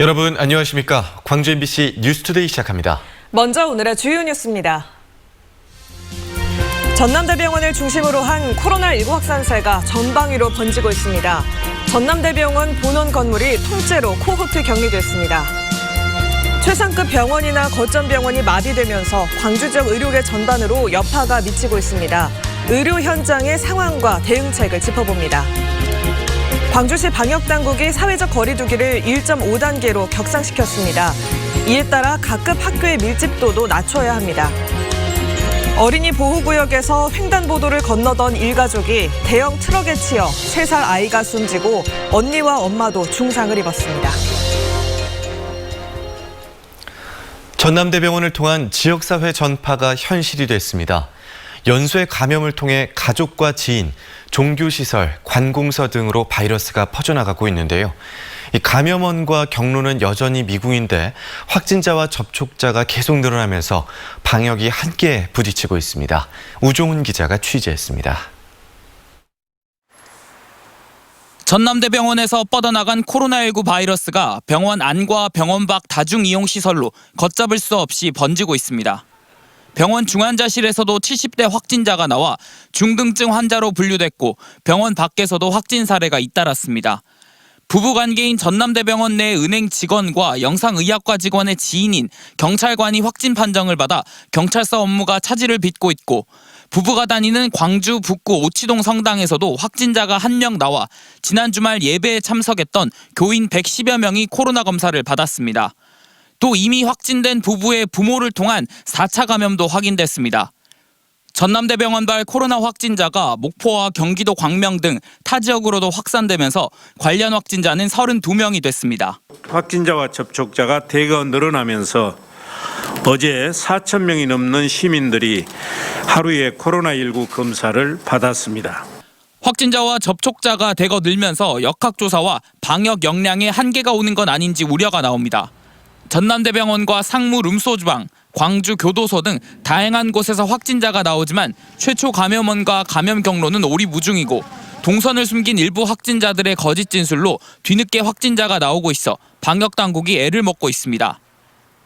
여러분 안녕하십니까? 광주 MBC 뉴스투데이 시작합니다. 먼저 오늘의 주요 뉴스입니다. 전남대병원을 중심으로 한 코로나19 확산세가 전방위로 번지고 있습니다. 전남대병원 본원 건물이 통째로 코호트 격리됐습니다. 최상급 병원이나 거점 병원이 마비되면서 광주 지역 의료계 전반으로 여파가 미치고 있습니다. 의료 현장의 상황과 대응책을 짚어봅니다. 광주시 방역당국이 사회적 거리 두기를 1.5단계로 격상시켰습니다. 이에 따라 각급 학교의 밀집도도 낮춰야 합니다. 어린이 보호구역에서 횡단보도를 건너던 일가족이 대형 트럭에 치여 3살 아이가 숨지고 언니와 엄마도 중상을 입었습니다. 전남대병원을 통한 지역사회 전파가 현실이 됐습니다. 연쇄 감염을 통해 가족과 지인, 종교시설, 관공서 등으로 바이러스가 퍼져나가고 있는데요. 이 감염원과 경로는 여전히 미궁인데 확진자와 접촉자가 계속 늘어나면서 방역이 한계에 부딪히고 있습니다. 우종훈 기자가 취재했습니다. 전남대병원에서 뻗어나간 코로나19 바이러스가 병원 안과 병원 밖 다중이용시설로 걷잡을 수 없이 번지고 있습니다. 병원 중환자실에서도 70대 확진자가 나와 중등증 환자로 분류됐고 병원 밖에서도 확진 사례가 잇따랐습니다. 부부관계인 전남대병원 내 은행 직원과 영상의학과 직원의 지인인 경찰관이 확진 판정을 받아 경찰서 업무가 차질을 빚고 있고 부부가 다니는 광주 북구 오치동 성당에서도 확진자가 1명 나와 지난 주말 예배에 참석했던 교인 110여 명이 코로나 검사를 받았습니다. 또 이미 확진된 부부의 부모를 통한 4차 감염도 확인됐습니다. 전남대병원발 코로나 확진자가 목포와 경기도 광명 등 타 지역으로도 확산되면서 관련 확진자는 32명이 됐습니다. 확진자와 접촉자가 대거 늘어나면서 어제 4,000명이 넘는 시민들이 하루에 코로나19 검사를 받았습니다. 확진자와 접촉자가 대거 늘면서 역학조사와 방역 역량에 한계가 오는 건 아닌지 우려가 나옵니다. 전남대병원과 상무 룸소주방, 광주 교도소 등 다양한 곳에서 확진자가 나오지만 최초 감염원과 감염 경로는 오리무중이고 동선을 숨긴 일부 확진자들의 거짓 진술로 뒤늦게 확진자가 나오고 있어 방역당국이 애를 먹고 있습니다.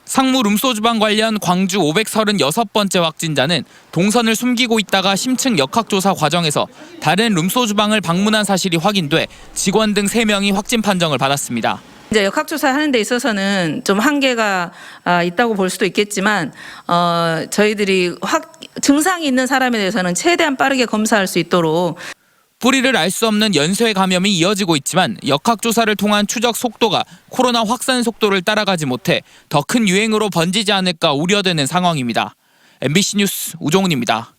상무 룸소주방 관련 광주 536번째 확진자는 동선을 숨기고 있다가 심층 역학조사 과정에서 다른 룸소주방을 방문한 사실이 확인돼 직원 등 3명이 확진 판정을 받았습니다. 이제 역학조사하는 데 있어서는 좀 한계가 있다고 볼 수도 있겠지만 저희들이 증상이 있는 사람에 대해서는 최대한 빠르게 검사할 수 있도록 뿌리를 알 수 없는 연쇄 감염이 이어지고 있지만 역학조사를 통한 추적 속도가 코로나 확산 속도를 따라가지 못해 더 큰 유행으로 번지지 않을까 우려되는 상황입니다. MBC 뉴스 우종훈입니다.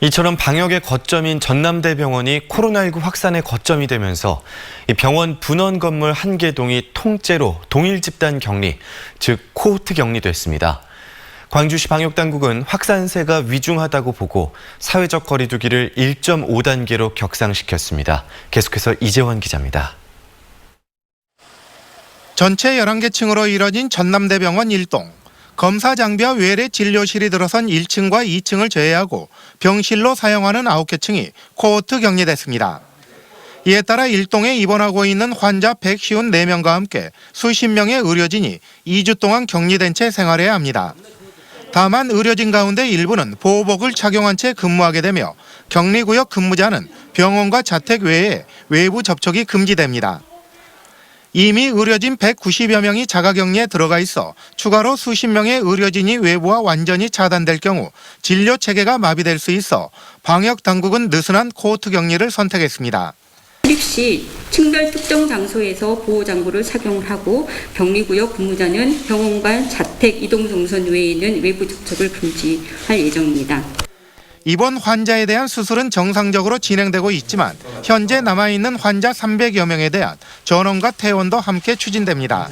이처럼 방역의 거점인 전남대병원이 코로나19 확산의 거점이 되면서 병원 분원 건물 1개 동이 통째로 동일 집단 격리, 즉 코호트 격리됐습니다. 광주시 방역당국은 확산세가 위중하다고 보고 사회적 거리 두기를 1.5단계로 격상시켰습니다. 계속해서 이재원 기자입니다. 전체 11개 층으로 이뤄진 전남대병원 1동. 검사 장비와 외래 진료실이 들어선 1층과 2층을 제외하고 병실로 사용하는 9개 층이 코호트 격리됐습니다. 이에 따라 1동에 입원하고 있는 환자 154명과 함께 수십 명의 의료진이 2주 동안 격리된 채 생활해야 합니다. 다만 의료진 가운데 일부는 보호복을 착용한 채 근무하게 되며 격리구역 근무자는 병원과 자택 외에 외부 접촉이 금지됩니다. 이미 의료진 190여 명이 자가격리에 들어가 있어 추가로 수십 명의 의료진이 외부와 완전히 차단될 경우 진료 체계가 마비될 수 있어 방역당국은 느슨한 코호트 격리를 선택했습니다. 출입 시 층별 특정 장소에서 보호장구를 착용하고 격리구역 근무자는 병원과 자택 이동 동선 외에는 외부 접촉을 금지할 예정입니다. 이번 환자에 대한 수술은 정상적으로 진행되고 있지만 현재 남아있는 환자 300여 명에 대한 전원과 퇴원도 함께 추진됩니다.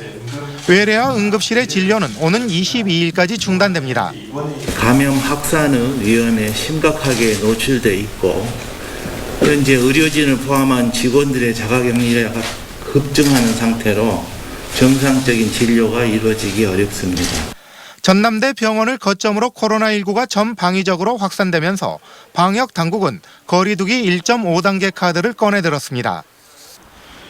외래와 응급실의 진료는 오는 22일까지 중단됩니다. 감염 확산의 위험에 심각하게 노출돼 있고 현재 의료진을 포함한 직원들의 자가격리가 급증하는 상태로 정상적인 진료가 이루어지기 어렵습니다. 전남대 병원을 거점으로 코로나19가 전방위적으로 확산되면서 방역 당국은 거리두기 1.5단계 카드를 꺼내들었습니다.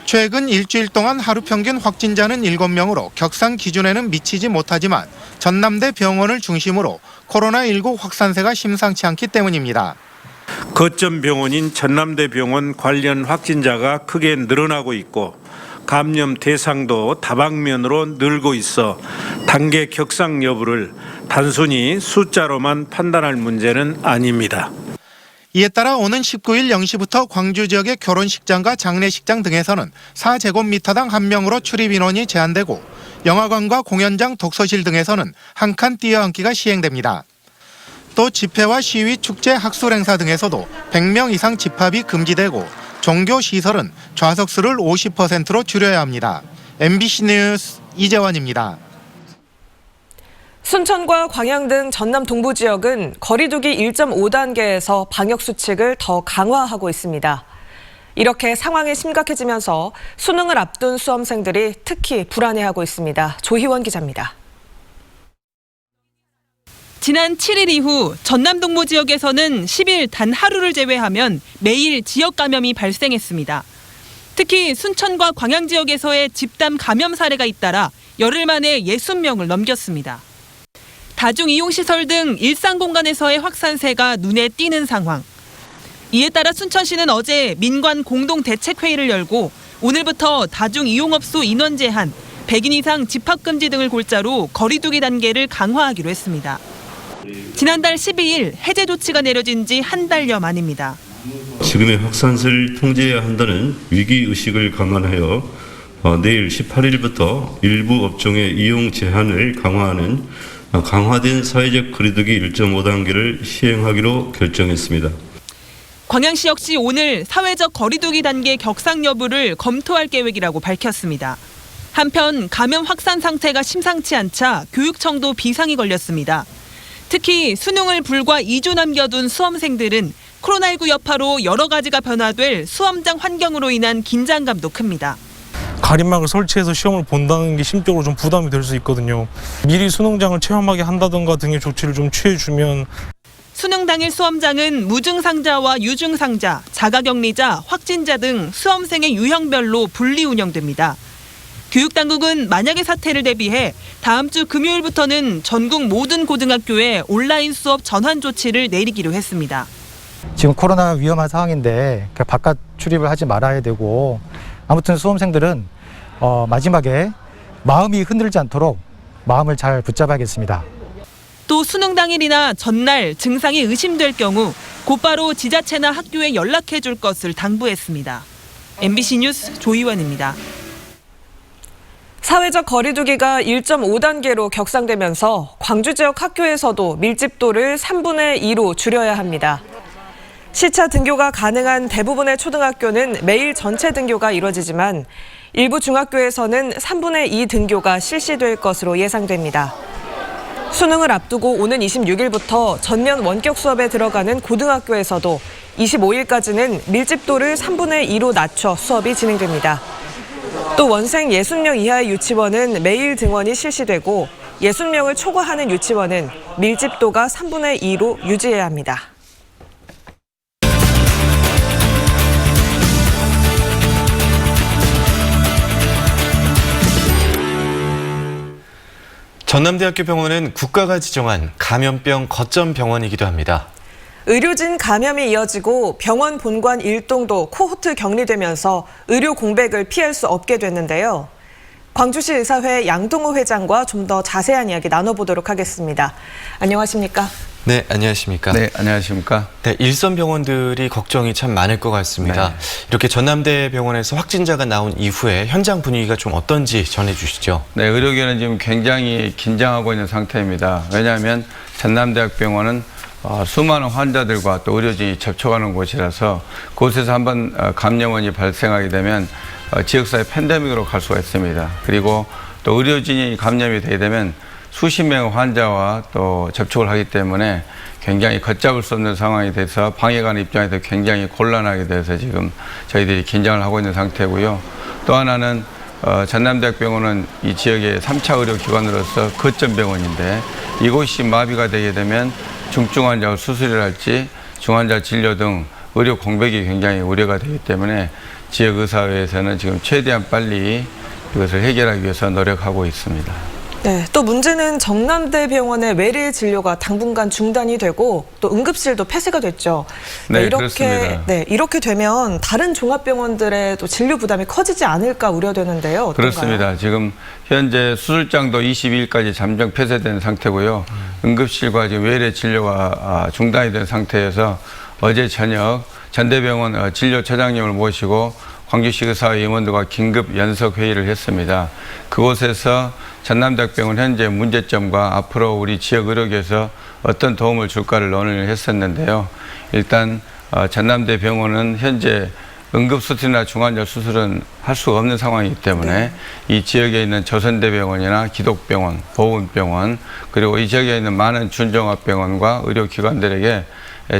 최근 일주일 동안 하루 평균 확진자는 7명으로 격상 기준에는 미치지 못하지만 전남대 병원을 중심으로 코로나19 확산세가 심상치 않기 때문입니다. 거점 병원인 전남대병원 관련 확진자가 크게 늘어나고 있고 감염 대상도 다방면으로 늘고 있어 단계 격상 여부를 단순히 숫자로만 판단할 문제는 아닙니다. 이에 따라 오는 19일 0시부터 광주 지역의 결혼식장과 장례식장 등에서는 4제곱미터당 1명으로 출입 인원이 제한되고 영화관과 공연장, 독서실 등에서는 한 칸 뛰어앉기가 시행됩니다. 또 집회와 시위, 축제, 학술 행사 등에서도 100명 이상 집합이 금지되고 종교시설은 좌석수를 50%로 줄여야 합니다. MBC 뉴스 이재원입니다. 순천과 광양 등 전남 동부 지역은 거리두기 1.5단계에서 방역수칙을 더 강화하고 있습니다. 이렇게 상황이 심각해지면서 수능을 앞둔 수험생들이 특히 불안해하고 있습니다. 조희원 기자입니다. 지난 7일 이후 전남 동부 지역에서는 10일 단 하루를 제외하면 매일 지역 감염이 발생했습니다. 특히 순천과 광양 지역에서의 집단 감염 사례가 잇따라 열흘 만에 60명을 넘겼습니다. 다중이용시설 등 일상 공간에서의 확산세가 눈에 띄는 상황. 이에 따라 순천시는 어제 민관 공동대책회의를 열고 오늘부터 다중이용업소 인원 제한, 100인 이상 집합금지 등을 골자로 거리두기 단계를 강화하기로 했습니다. 지난달 12일 해제 조치가 내려진 지 한 달여 만입니다. 지금의 확산세를 통제해야 한다는 위기의식을 감안하여 내일 18일부터 일부 업종의 이용 제한을 강화하는 강화된 사회적 거리두기 1.5단계를 시행하기로 결정했습니다. 광양시 역시 오늘 사회적 거리두기 단계 격상 여부를 검토할 계획이라고 밝혔습니다. 한편 감염 확산 상태가 심상치 않자 교육청도 비상이 걸렸습니다. 특히 수능을 불과 2주 남겨둔 수험생들은 코로나19 여파로 여러 가지가 변화될 수험장 환경으로 인한 긴장감도 큽니다. 가림막을 설치해서 시험을 본다는 게 심적으로 좀 부담이 될 수 있거든요. 미리 수능장을 체험하게 한다든가 등의 조치를 좀 취해주면. 수능 당일 수험장은 무증상자와 유증상자, 자가격리자, 확진자 등 수험생의 유형별로 분리 운영됩니다. 교육당국은 만약의 사태를 대비해 다음 주 금요일부터는 전국 모든 고등학교에 온라인 수업 전환 조치를 내리기로 했습니다. 지금 코로나 위험한 상황인데 바깥 출입을 하지 말아야 되고 아무튼 수험생들은 마지막에 마음이 흔들리지 않도록 마음을 잘 붙잡아야겠습니다. 또 수능 당일이나 전날 증상이 의심될 경우 곧바로 지자체나 학교에 연락해 줄 것을 당부했습니다. MBC 뉴스 조희원입니다. 사회적 거리두기가 1.5단계로 격상되면서 광주 지역 학교에서도 밀집도를 3분의 2로 줄여야 합니다. 시차 등교가 가능한 대부분의 초등학교는 매일 전체 등교가 이뤄지지만 일부 중학교에서는 3분의 2 등교가 실시될 것으로 예상됩니다. 수능을 앞두고 오는 26일부터 전면 원격 수업에 들어가는 고등학교에서도 25일까지는 밀집도를 3분의 2로 낮춰 수업이 진행됩니다. 또 원생 60명 이하의 유치원은 매일 등원이 실시되고 60명을 초과하는 유치원은 밀집도가 3분의 2로 유지해야 합니다. 전남대학교 병원은 국가가 지정한 감염병 거점 병원이기도 합니다. 의료진 감염이 이어지고 병원 본관 일동도 코호트 격리되면서 의료 공백을 피할 수 없게 됐는데요. 광주시 의사회 양동호 회장과 좀 더 자세한 이야기 나눠보도록 하겠습니다. 안녕하십니까? 네, 안녕하십니까? 네, 안녕하십니까? 네, 일선 병원들이 걱정이 참 많을 것 같습니다. 네. 이렇게 전남대병원에서 확진자가 나온 이후에 현장 분위기가 좀 어떤지 전해주시죠. 네, 의료계는 지금 굉장히 긴장하고 있는 상태입니다. 왜냐하면 전남대학병원은 수많은 환자들과 또 의료진이 접촉하는 곳이라서 그곳에서 한번 감염원이 발생하게 되면 지역사회 팬데믹으로 갈 수가 있습니다. 그리고 또 의료진이 감염이 되게 되면 수십 명의 환자와 또 접촉을 하기 때문에 굉장히 걷잡을 수 없는 상황이 돼서 방역하는 입장에서 굉장히 곤란하게 돼서 지금 저희들이 긴장을 하고 있는 상태고요. 또 하나는 전남대학병원은 이 지역의 3차 의료기관으로서 거점 병원인데 이곳이 마비가 되게 되면 중증 환자 수술이랄지 중환자 진료 등 의료 공백이 굉장히 우려가 되기 때문에 지역의사회에서는 지금 최대한 빨리 이것을 해결하기 위해서 노력하고 있습니다. 네, 또 문제는 전남대병원의 외래 진료가 당분간 중단이 되고 또 응급실도 폐쇄가 됐죠. 네, 그렇습니다. 이렇게 되면 다른 종합병원들의 또 진료 부담이 커지지 않을까 우려되는데요. 어떤가요? 그렇습니다. 지금 현재 수술장도 22일까지 잠정 폐쇄된 상태고요. 응급실과 지금 외래 진료가 중단이 된 상태에서 어제 저녁 전대병원 진료처장님을 모시고 광주시 의사회 임원들과 긴급 연석 회의를 했습니다. 그곳에서 전남대학병원 현재 문제점과 앞으로 우리 지역 의료계에서 어떤 도움을 줄까를 논의를 했었는데요. 일단 전남대병원은 현재 응급수술이나 중환자 수술은 할 수가 없는 상황이기 때문에 이 지역에 있는 조선대병원이나 기독병원, 보훈병원 그리고 이 지역에 있는 많은 준종합병원과 의료기관들에게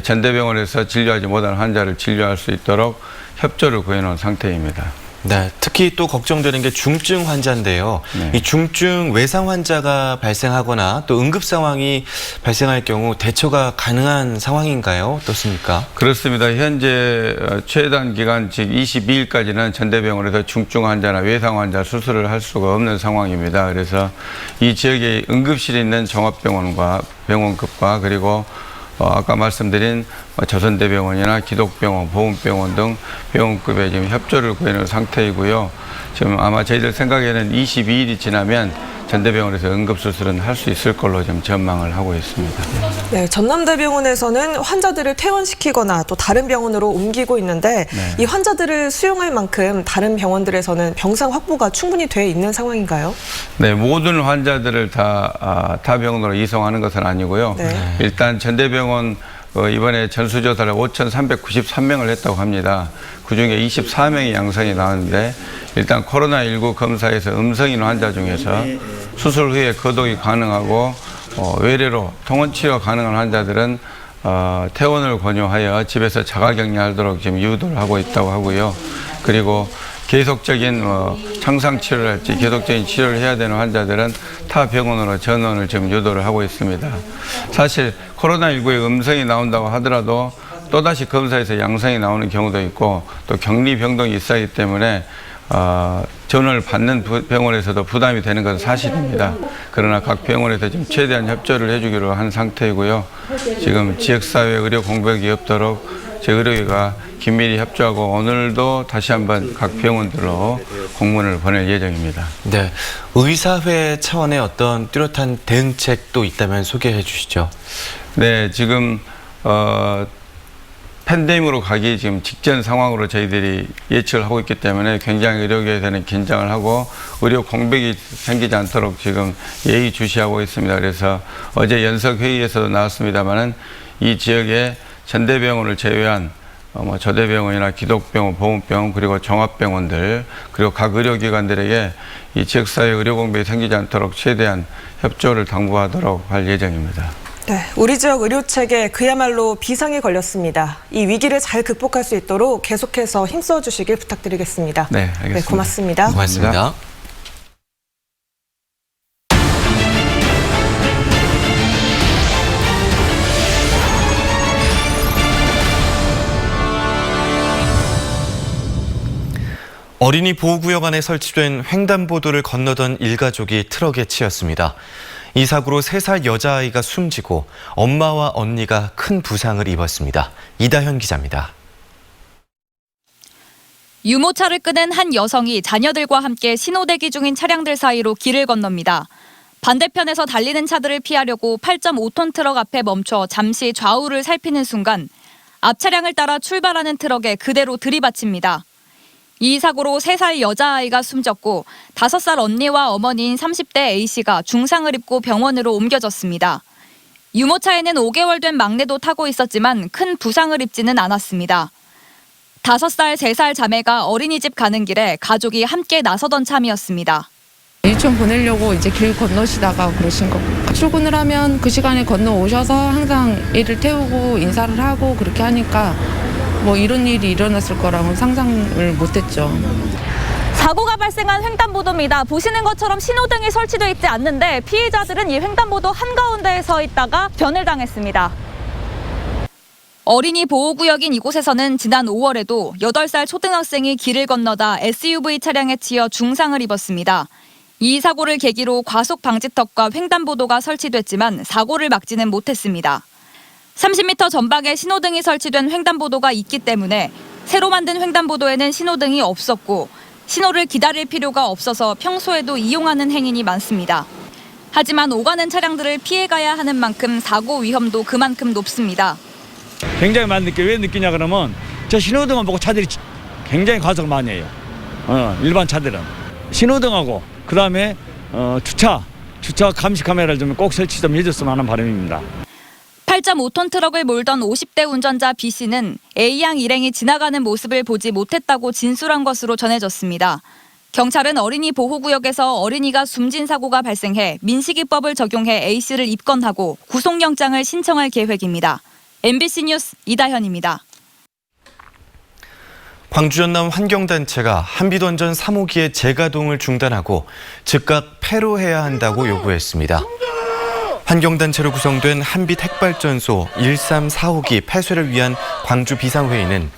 전대병원에서 진료하지 못한 환자를 진료할 수 있도록 협조를 구해놓은 상태입니다. 네, 특히 또 걱정되는 게 중증 환자인데요. 네. 이 중증 외상 환자가 발생하거나 또 응급 상황이 발생할 경우 대처가 가능한 상황인가요? 어떻습니까? 그렇습니다. 현재 최단 기간 즉 22일까지는 전대병원에서 중증 환자나 외상 환자 수술을 할 수가 없는 상황입니다. 그래서 이 지역에 응급실이 있는 종합병원과 병원급과 그리고 아까 말씀드린 조선대병원이나 기독병원, 보훈병원 등 병원급에 지금 협조를 구해놓은 상태이고요. 지금 아마 저희들 생각에는 22일이 지나면 전대병원에서 응급수술은 할 수 있을 걸로 좀 전망을 하고 있습니다. 네, 전남대병원에서는 환자들을 퇴원시키거나 또 다른 병원으로 옮기고 있는데 이 환자들을 수용할 만큼 다른 병원들에서는 병상 확보가 충분히 돼 있는 상황인가요? 네, 모든 환자들을 다 병원으로 이송하는 것은 아니고요. 네. 일단 전대병원 이번에 전수조사를 5,393명을 했다고 합니다. 그중에 24명이 양성이 나왔는데 일단 코로나19 검사에서 음성인 환자 중에서 수술 후에 거동이 가능하고 외래로 통원치료 가능한 환자들은 퇴원을 권유하여 집에서 자가격리하도록 지금 유도를 하고 있다고 하고요. 그리고 계속적인 창상 치료를 할지 계속적인 치료를 해야 되는 환자들은 타 병원으로 전원을 지금 유도를 하고 있습니다. 사실 코로나19에 음성이 나온다고 하더라도 또다시 검사에서 양성이 나오는 경우도 있고 또 격리 병동이 있어야 하기 때문에 전원을 받는 병원에서도 부담이 되는 것은 사실입니다. 그러나 각 병원에서 지금 최대한 협조를 해주기로 한 상태이고요. 지금 지역사회 의료 공백이 없도록 제 의료계가 긴밀히 협조하고 오늘도 다시 한번 각 병원들로 공문을 보낼 예정입니다. 네, 의사회 차원의 어떤 뚜렷한 대응책도 있다면 소개해 주시죠. 네, 지금 팬데믹으로 가기 지금 직전 상황으로 저희들이 예측을 하고 있기 때문에 굉장히 의료계에서는 긴장을 하고 의료 공백이 생기지 않도록 지금 예의주시하고 있습니다. 그래서 어제 연석회의에서도 나왔습니다마는 이 지역에 전대병원을 제외한 조대병원이나 기독병원, 보훈병원 그리고 종합병원들 그리고 각 의료기관들에게 이 지역사회 의료 공백이 생기지 않도록 최대한 협조를 당부하도록 할 예정입니다. 네, 우리 지역 의료체계 그야말로 비상에 걸렸습니다. 이 위기를 잘 극복할 수 있도록 계속해서 힘써 주시길 부탁드리겠습니다. 네, 알겠습니다. 네, 고맙습니다. 고맙습니다. 어린이 보호구역 안에 설치된 횡단보도를 건너던 일가족이 트럭에 치였습니다. 이 사고로 3살 여자아이가 숨지고 엄마와 언니가 큰 부상을 입었습니다. 이다현 기자입니다. 유모차를 끄는 한 여성이 자녀들과 함께 신호대기 중인 차량들 사이로 길을 건넙니다. 반대편에서 달리는 차들을 피하려고 8.5톤 트럭 앞에 멈춰 잠시 좌우를 살피는 순간 앞 차량을 따라 출발하는 트럭에 그대로 들이받칩니다. 이 사고로 3살 여자아이가 숨졌고 5살 언니와 어머니인 30대 A씨가 중상을 입고 병원으로 옮겨졌습니다. 유모차에는 5개월 된 막내도 타고 있었지만 큰 부상을 입지는 않았습니다. 5살, 3살 자매가 어린이집 가는 길에 가족이 함께 나서던 참이었습니다. 유치원 보내려고 이제 길 건너시다가 그러신 거고 출근을 하면 그 시간에 건너오셔서 항상 애를 태우고 인사를 하고 그렇게 하니까 뭐 이런 일이 일어났을 거라고는 상상을 못했죠. 사고가 발생한 횡단보도입니다. 보시는 것처럼 신호등이 설치되어 있지 않는데 피해자들은 이 횡단보도 한가운데에 서 있다가 변을 당했습니다. 어린이 보호구역인 이곳에서는 지난 5월에도 8살 초등학생이 길을 건너다 SUV 차량에 치여 중상을 입었습니다. 이 사고를 계기로 과속 방지턱과 횡단보도가 설치됐지만 사고를 막지는 못했습니다. 30m 전방에 신호등이 설치된 횡단보도가 있기 때문에 새로 만든 횡단보도에는 신호등이 없었고 신호를 기다릴 필요가 없어서 평소에도 이용하는 행인이 많습니다. 하지만 오가는 차량들을 피해가야 하는 만큼 사고 위험도 그만큼 높습니다. 굉장히 많이 느껴요. 왜 느끼냐 그러면 저 신호등을 보고 차들이 굉장히 과속을 많이 해요. 일반 차들은. 신호등하고 그다음에 주차 감시 카메라를 좀 꼭 설치 좀 해줬으면 하는 바람입니다. 8.5톤 트럭을 몰던 50대 운전자 B씨는 A양 일행이 지나가는 모습을 보지 못했다고 진술한 것으로 전해졌습니다. 경찰은 어린이 보호구역에서 어린이가 숨진 사고가 발생해 민식이법을 적용해 A씨를 입건하고 구속영장을 신청할 계획입니다. MBC 뉴스 이다현입니다. 광주 전남 환경단체가 한빛원전 3호기의 재가동을 중단하고 즉각 폐로해야 한다고 요구했습니다. 환경단체로 구성된 한빛 핵발전소 134호기 폐쇄를 위한 광주 비상회의는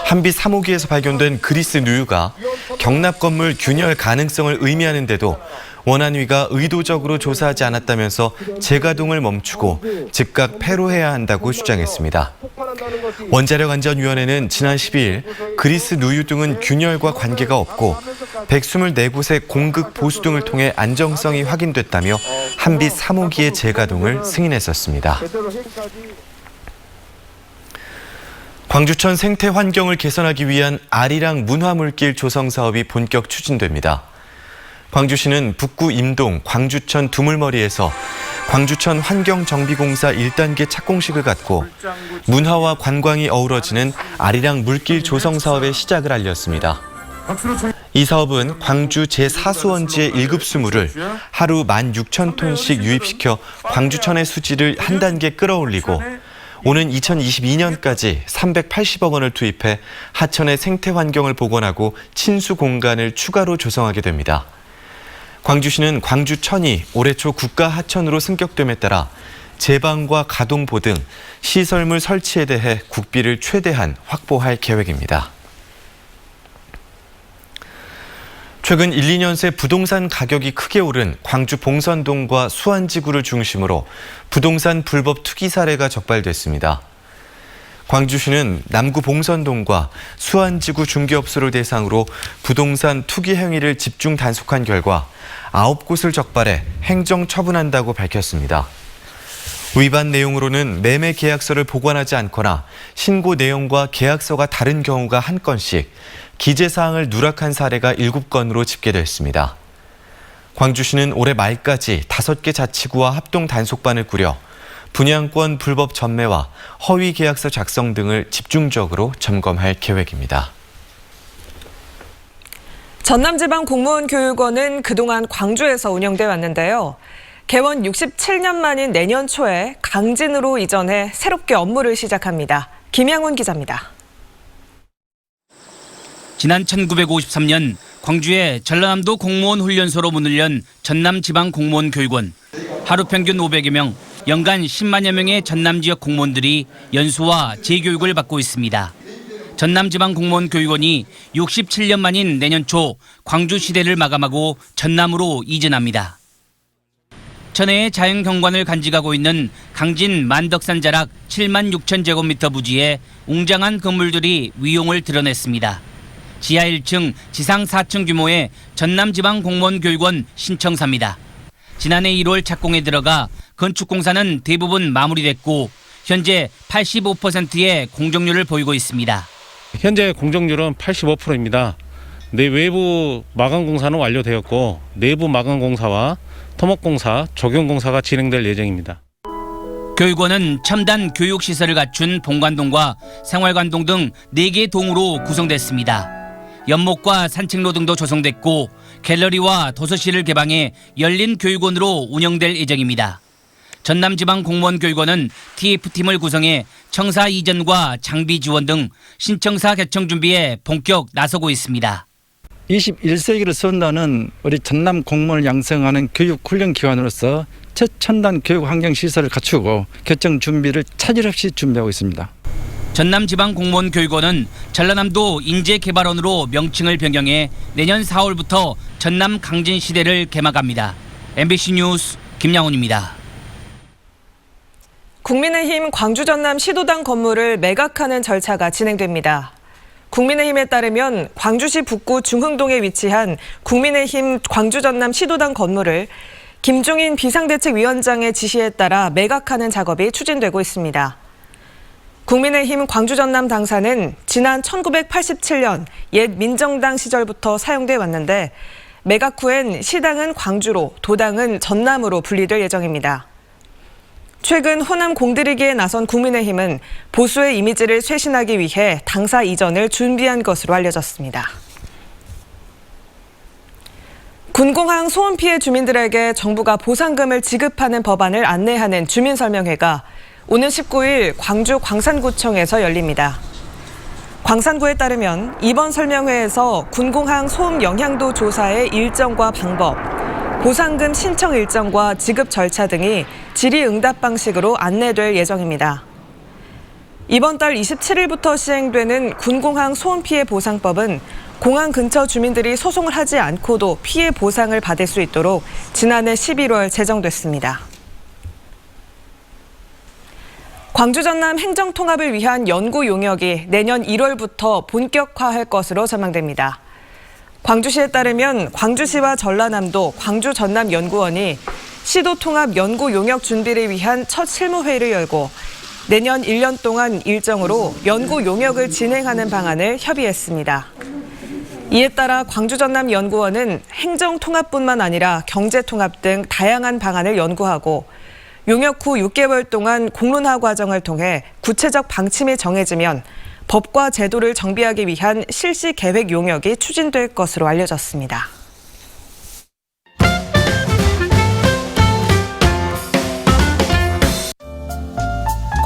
한빛 3호기에서 발견된 그리스 누유가 경납 건물 균열 가능성을 의미하는데도 원안위가 의도적으로 조사하지 않았다면서 재가동을 멈추고 즉각 폐로해야 한다고 주장했습니다. 원자력안전위원회는 지난 12일 그리스 누유 등은 균열과 관계가 없고 124곳의 공급 보수 등을 통해 안정성이 확인됐다며 한빛 3호기의 재가동을 승인했었습니다. 광주천 생태 환경을 개선하기 위한 아리랑 문화물길 조성 사업이 본격 추진됩니다. 광주시는 북구 임동 광주천 두물머리에서 광주천 환경정비공사 1단계 착공식을 갖고 문화와 관광이 어우러지는 아리랑 물길 조성 사업의 시작을 알렸습니다. 이 사업은 광주 제4수원지의 1급 수물을 하루 16,000톤씩 유입시켜 광주천의 수질을 한 단계 끌어올리고 오는 2022년까지 380억 원을 투입해 하천의 생태 환경을 복원하고 친수 공간을 추가로 조성하게 됩니다. 광주시는 광주천이 올해 초 국가하천으로 승격됨에 따라 제방과 가동보 등 시설물 설치에 대해 국비를 최대한 확보할 계획입니다. 최근 1, 2년 새 부동산 가격이 크게 오른 광주 봉선동과 수안지구를 중심으로 부동산 불법 투기 사례가 적발됐습니다. 광주시는 남구 봉선동과 수안지구 중개업소를 대상으로 부동산 투기 행위를 집중 단속한 결과 9곳을 적발해 행정 처분한다고 밝혔습니다. 위반 내용으로는 매매 계약서를 보관하지 않거나 신고 내용과 계약서가 다른 경우가 1건씩, 기재사항을 누락한 사례가 7건으로 집계됐습니다. 광주시는 올해 말까지 5개 자치구와 합동 단속반을 꾸려 분양권 불법 전매와 허위 계약서 작성 등을 집중적으로 점검할 계획입니다. 전남지방공무원교육원은 그동안 광주에서 운영돼 왔는데요. 개원 67년 만인 내년 초에 강진으로 이전해 새롭게 업무를 시작합니다. 김양훈 기자입니다. 지난 1953년 광주의 전라남도 공무원 훈련소로 문을 연 전남지방공무원교육원. 하루 평균 500여 명, 연간 10만여 명의 전남 지역 공무원들이 연수와 재교육을 받고 있습니다. 전남지방공무원교육원이 67년 만인 내년 초 광주 시대를 마감하고 전남으로 이전합니다. 천혜의 자연 경관을 간직하고 있는 강진 만덕산 자락 7만 6천 제곱미터 부지에 웅장한 건물들이 위용을 드러냈습니다. 지하 1층, 지상 4층 규모의 전남지방공무원교육원 신청사입니다. 지난해 1월 착공에 들어가 건축공사는 대부분 마무리됐고 현재 85%의 공정률을 보이고 있습니다. 현재 공정률은 85%입니다. 외부 마감공사는 완료되었고 내부 마감공사와 토목공사, 적용공사가 진행될 예정입니다. 교육원은 첨단 교육시설을 갖춘 본관동과 생활관동 등 4개 동으로 구성됐습니다. 연못과 산책로 등도 조성됐고 갤러리와 도서실을 개방해 열린 교육원으로 운영될 예정입니다. 전남지방공무원교육원은 TF팀을 구성해 청사 이전과 장비 지원 등 신청사 개청 준비에 본격 나서고 있습니다. 21세기를 선다는 우리 전남 공무원을 양성하는 교육 훈련 기관으로서 최첨단 교육 환경 시설을 갖추고 개청 준비를 차질 없이 준비하고 있습니다. 전남지방공무원교육원은 전라남도 인재개발원으로 명칭을 변경해 내년 4월부터 전남 강진시대를 개막합니다. MBC 뉴스 김양훈입니다. 국민의힘 광주 전남 시도당 건물을 매각하는 절차가 진행됩니다. 국민의힘에 따르면 광주시 북구 중흥동에 위치한 국민의힘 광주 전남 시도당 건물을 김종인 비상대책위원장의 지시에 따라 매각하는 작업이 추진되고 있습니다. 국민의힘 광주 전남 당사는 지난 1987년 옛 민정당 시절부터 사용돼 왔는데 매각 후엔 시당은 광주로, 도당은 전남으로 분리될 예정입니다. 최근 호남 공들이기에 나선 국민의힘은 보수의 이미지를 쇄신하기 위해 당사 이전을 준비한 것으로 알려졌습니다. 군공항 소음 피해 주민들에게 정부가 보상금을 지급하는 법안을 안내하는 주민설명회가 오는 19일 광주 광산구청에서 열립니다. 광산구에 따르면 이번 설명회에서 군공항 소음 영향도 조사의 일정과 방법, 보상금 신청 일정과 지급 절차 등이 질의응답 방식으로 안내될 예정입니다. 이번 달 27일부터 시행되는 군공항 소음 피해 보상법은 공항 근처 주민들이 소송을 하지 않고도 피해 보상을 받을 수 있도록 지난해 11월 제정됐습니다. 광주 전남 행정 통합을 위한 연구 용역이 내년 1월부터 본격화할 것으로 전망됩니다. 광주시에 따르면 광주시와 전라남도 광주 전남 연구원이 시도 통합 연구 용역 준비를 위한 첫 실무회의를 열고 내년 1년 동안 일정으로 연구 용역을 진행하는 방안을 협의했습니다. 이에 따라 광주 전남 연구원은 행정 통합뿐만 아니라 경제 통합 등 다양한 방안을 연구하고 용역 후 6개월 동안 공론화 과정을 통해 구체적 방침이 정해지면 법과 제도를 정비하기 위한 실시 계획 용역이 추진될 것으로 알려졌습니다.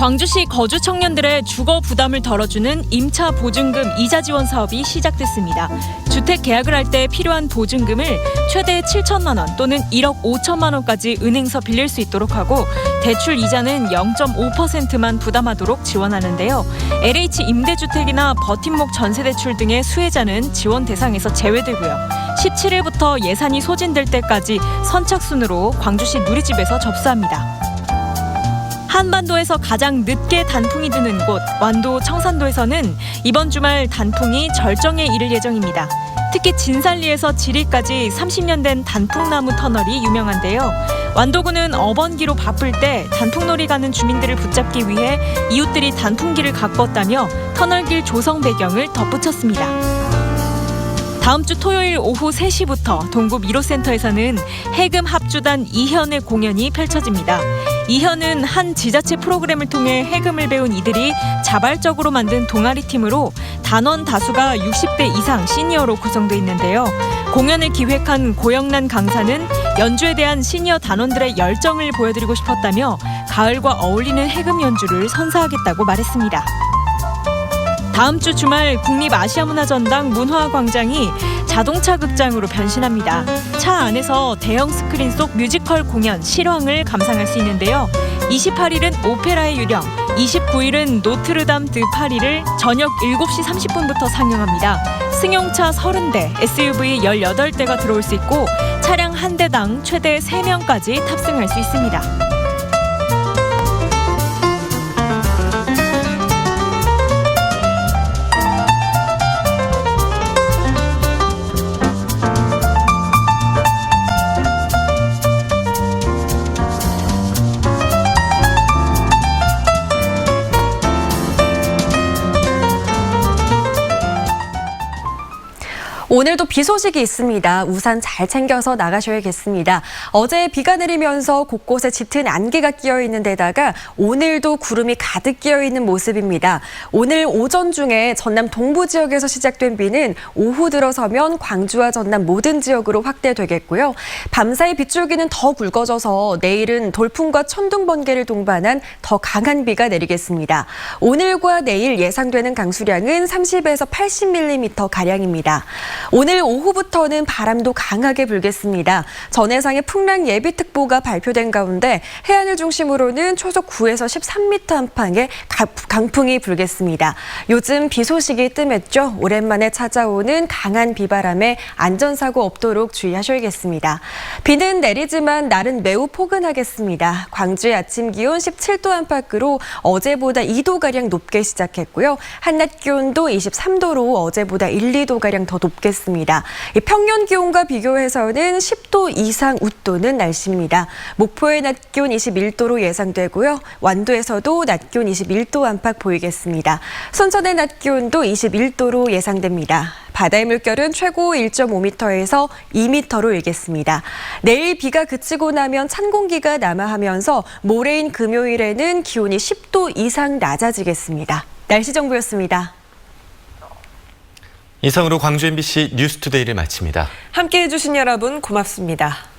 광주시 거주 청년들의 주거 부담을 덜어주는 임차 보증금 이자 지원 사업이 시작됐습니다. 주택 계약을 할 때 필요한 보증금을 최대 7천만 원 또는 1억 5천만 원까지 은행서 빌릴 수 있도록 하고 대출 이자는 0.5%만 부담하도록 지원하는데요. LH 임대주택이나 버팀목 전세대출 등의 수혜자는 지원 대상에서 제외되고요. 17일부터 예산이 소진될 때까지 선착순으로 광주시 누리집에서 접수합니다. 한반도에서 가장 늦게 단풍이 드는 곳 완도 청산도에서는 이번 주말 단풍이 절정에 이를 예정입니다. 특히 진산리에서 지리까지 30년 된 단풍나무 터널이 유명한데요. 완도군은 어번기로 바쁠 때 단풍놀이 가는 주민들을 붙잡기 위해 이웃들이 단풍길을 가꿨다며 터널길 조성 배경을 덧붙였습니다. 다음 주 토요일 오후 3시부터 동구 미로센터에서는 해금 합주단 이현의 공연이 펼쳐집니다. 이현은 한 지자체 프로그램을 통해 해금을 배운 이들이 자발적으로 만든 동아리 팀으로 단원 다수가 60대 이상 시니어로 구성돼 있는데요. 공연을 기획한 고영란 강사는 연주에 대한 시니어 단원들의 열정을 보여드리고 싶었다며 가을과 어울리는 해금 연주를 선사하겠다고 말했습니다. 다음 주 주말 국립아시아문화전당 문화광장이 자동차 극장으로 변신합니다. 차 안에서 대형 스크린 속 뮤지컬 공연 실황을 감상할 수 있는데요. 28일은 오페라의 유령, 29일은 노트르담 드 파리를 저녁 7시 30분부터 상영합니다. 승용차 30대, SUV 18대가 들어올 수 있고 차량 한 대당 최대 3명까지 탑승할 수 있습니다. 오늘도 비 소식이 있습니다. 우산 잘 챙겨서 나가셔야겠습니다. 어제 비가 내리면서 곳곳에 짙은 안개가 끼어 있는 데다가 오늘도 구름이 가득 끼어 있는 모습입니다. 오늘 오전 중에 전남 동부 지역에서 시작된 비는 오후 들어서면 광주와 전남 모든 지역으로 확대되겠고요. 밤사이 빗줄기는 더 굵어져서 내일은 돌풍과 천둥 번개를 동반한 더 강한 비가 내리겠습니다. 오늘과 내일 예상되는 강수량은 30에서 80mm 가량입니다. 오늘 오후부터는 바람도 강하게 불겠습니다. 전해상에 풍랑 예비특보가 발표된 가운데 해안을 중심으로는 초속 9에서 13m 안팎의 강풍이 불겠습니다. 요즘 비 소식이 뜸했죠. 오랜만에 찾아오는 강한 비바람에 안전사고 없도록 주의하셔야겠습니다. 비는 내리지만 날은 매우 포근하겠습니다. 광주의 아침 기온 17도 안팎으로 어제보다 2도가량 높게 시작했고요. 한낮 기온도 23도로 어제보다 1, 2도가량 더 높겠습니다. 이 평년 기온과 비교해서는 10도 이상 웃도는 날씨입니다. 목포의 낮 기온 21도로 예상되고요. 완도에서도 낮 기온 21도 안팎 보이겠습니다. 순천의 낮 기온도 21도로 예상됩니다. 바다의 물결은 최고 1.5m에서 2m로 일겠습니다. 내일 비가 그치고 나면 찬 공기가 남하하면서 모레인 금요일에는 기온이 10도 이상 낮아지겠습니다. 날씨 정보였습니다. 이상으로 광주 MBC 뉴스투데이를 마칩니다. 함께해 주신 여러분 고맙습니다.